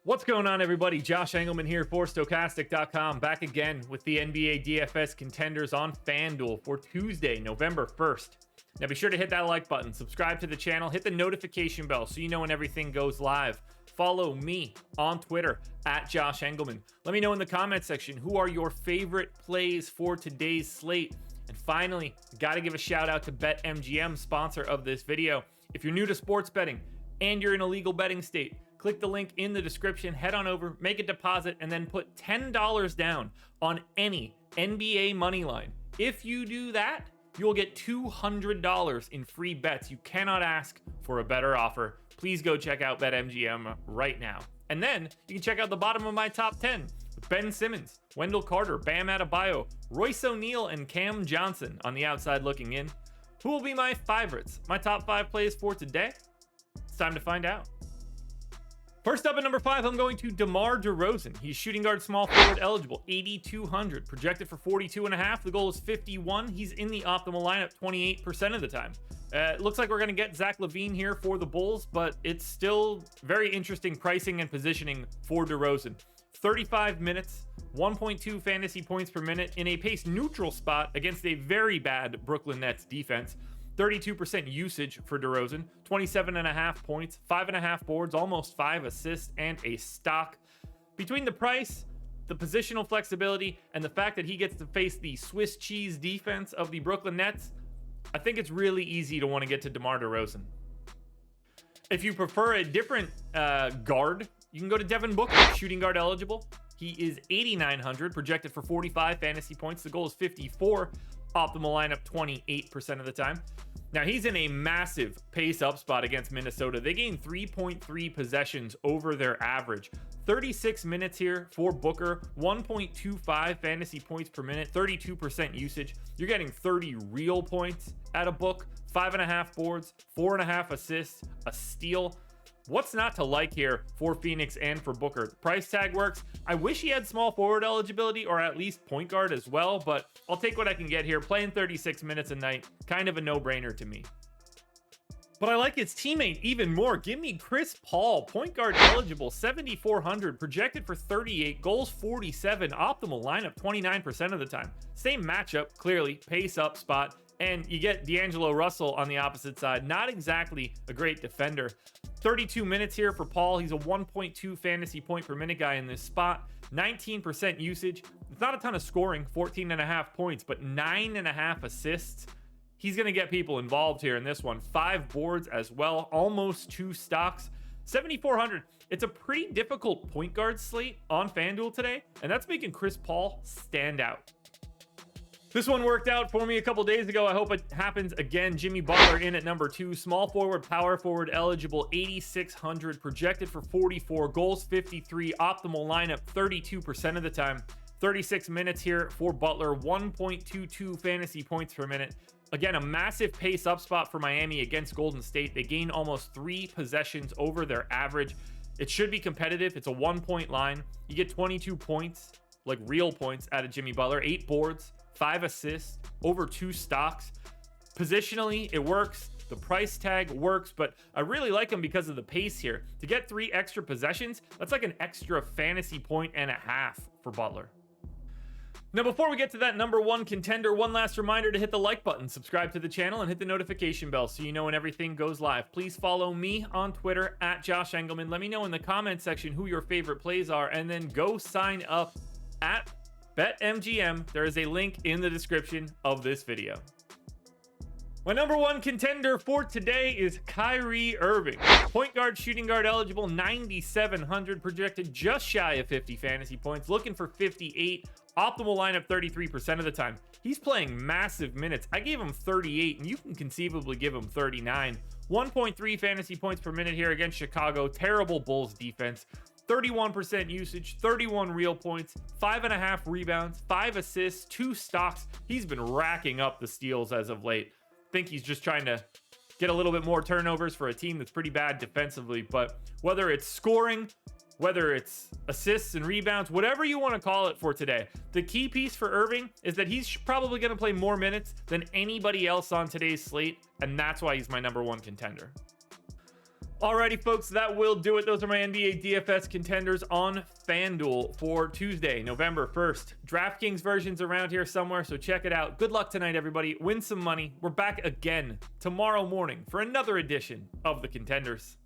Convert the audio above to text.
What's going on, everybody? Josh Engleman here for Stokastic.com, back again with the NBA DFS contenders on FanDuel for Tuesday, November 1st. Now be sure to hit that like button, subscribe to the channel, hit the notification bell so you know when everything goes live. Follow me on Twitter at Josh Engleman. Let me know in the comment section who are your favorite plays for today's slate. And finally, got to give a shout out to BetMGM, sponsor of this video. If you're new to sports betting and you're in a legal betting state, click the link in the description, head on over, make a deposit, and then put $10 down on any NBA money line. If you do that, you'll get $200 in free bets. You cannot ask for a better offer. Please go check out BetMGM right now. And then you can check out the bottom of my top 10 with Ben Simmons, Wendell Carter, Bam Adebayo, Royce O'Neal, and Cam Johnson on the outside looking in. Who will be my favorites? My top 5 plays for today? It's time to find out. First up at number 5, I'm going to DeMar DeRozan. He's shooting guard, small forward eligible, 8,200, projected for 42.5. The goal is 51. He's in the optimal lineup 28% of the time. It looks like we're going to get Zach LaVine here for the Bulls, but it's still very interesting pricing and positioning for DeRozan. 35 minutes, 1.2 fantasy points per minute in a pace neutral spot against a very bad Brooklyn Nets defense. 32% usage for DeRozan, 27.5 points, 5.5 boards, almost 5 assists, and a stock. Between the price, the positional flexibility, and the fact that he gets to face the Swiss cheese defense of the Brooklyn Nets, I think it's really easy to want to get to DeMar DeRozan. If you prefer a different guard, you can go to Devin Booker, shooting guard eligible. He is 8,900, projected for 45 fantasy points. The goal is 54. Optimal lineup 28% of the time. Now he's in a massive pace up spot against Minnesota. They gained 3.3 possessions over their average. 36 minutes here for Booker, 1.25 fantasy points per minute, 32% usage. You're getting 30 real points at a Book, 5.5 boards, 4.5 assists, a steal. What's not to like here for Phoenix and for Booker? The price tag works. I wish he had small forward eligibility or at least point guard as well, but I'll take what I can get here. Playing 36 minutes a night, kind of a no-brainer to me. But I like his teammate even more. Give me Chris Paul, point guard eligible, 7,400, projected for 38, goals 47, optimal lineup 29% of the time. Same matchup, clearly, pace up spot. And you get D'Angelo Russell on the opposite side. Not exactly a great defender. 32 minutes here for Paul. He's a 1.2 fantasy point per minute guy in this spot. 19% usage. It's not a ton of scoring, 14.5 points, but 9.5 assists. He's going to get people involved here in this one. 5 boards as well. Almost 2 stocks. 7,400. It's a pretty difficult point guard slate on FanDuel today, and that's making Chris Paul stand out. This one worked out for me a couple days ago. I hope it happens again. Jimmy Butler in at number 2. Small forward, power forward eligible, 8,600. Projected for 44. Goals 53. Optimal lineup 32% of the time. 36 minutes here for Butler. 1.22 fantasy points per minute. Again, a massive pace up spot for Miami against Golden State. They gain almost 3 possessions over their average. It should be competitive. It's a 1-point line. You get 22 points, like real points, out of Jimmy Butler. 8 boards. 5 assists, over 2 stocks. Positionally, it works. The price tag works, but I really like him because of the pace here. To get 3 extra possessions, that's like an extra fantasy point and a half for Butler. Now, before we get to that number 1 contender, one last reminder to hit the like button, subscribe to the channel, and hit the notification bell so you know when everything goes live. Please follow me on Twitter at Josh Engleman. Let me know in the comment section who your favorite plays are, and then go sign up at BetMGM. There is a link in the description of this video. My number 1 contender for today is Kyrie Irving. Point guard, shooting guard eligible, 9,700, projected just shy of 50 fantasy points, looking for 58. Optimal lineup 33% of the time. He's playing massive minutes. I gave him 38, and you can conceivably give him 39. 1.3 fantasy points per minute here against Chicago. Terrible Bulls defense. 31% usage, 31 real points, 5.5 rebounds, 5 assists, 2 stocks. He's been racking up the steals as of late. I think he's just trying to get a little bit more turnovers for a team that's pretty bad defensively. But whether it's scoring, whether it's assists and rebounds, whatever you want to call it for today, the key piece for Irving is that he's probably going to play more minutes than anybody else on today's slate, and that's why he's my number 1 contender. Alrighty, folks, that will do it. Those are my NBA DFS contenders on FanDuel for Tuesday, November 1st. DraftKings version's around here somewhere, so check it out. Good luck tonight, everybody. Win some money. We're back again tomorrow morning for another edition of the Contenders.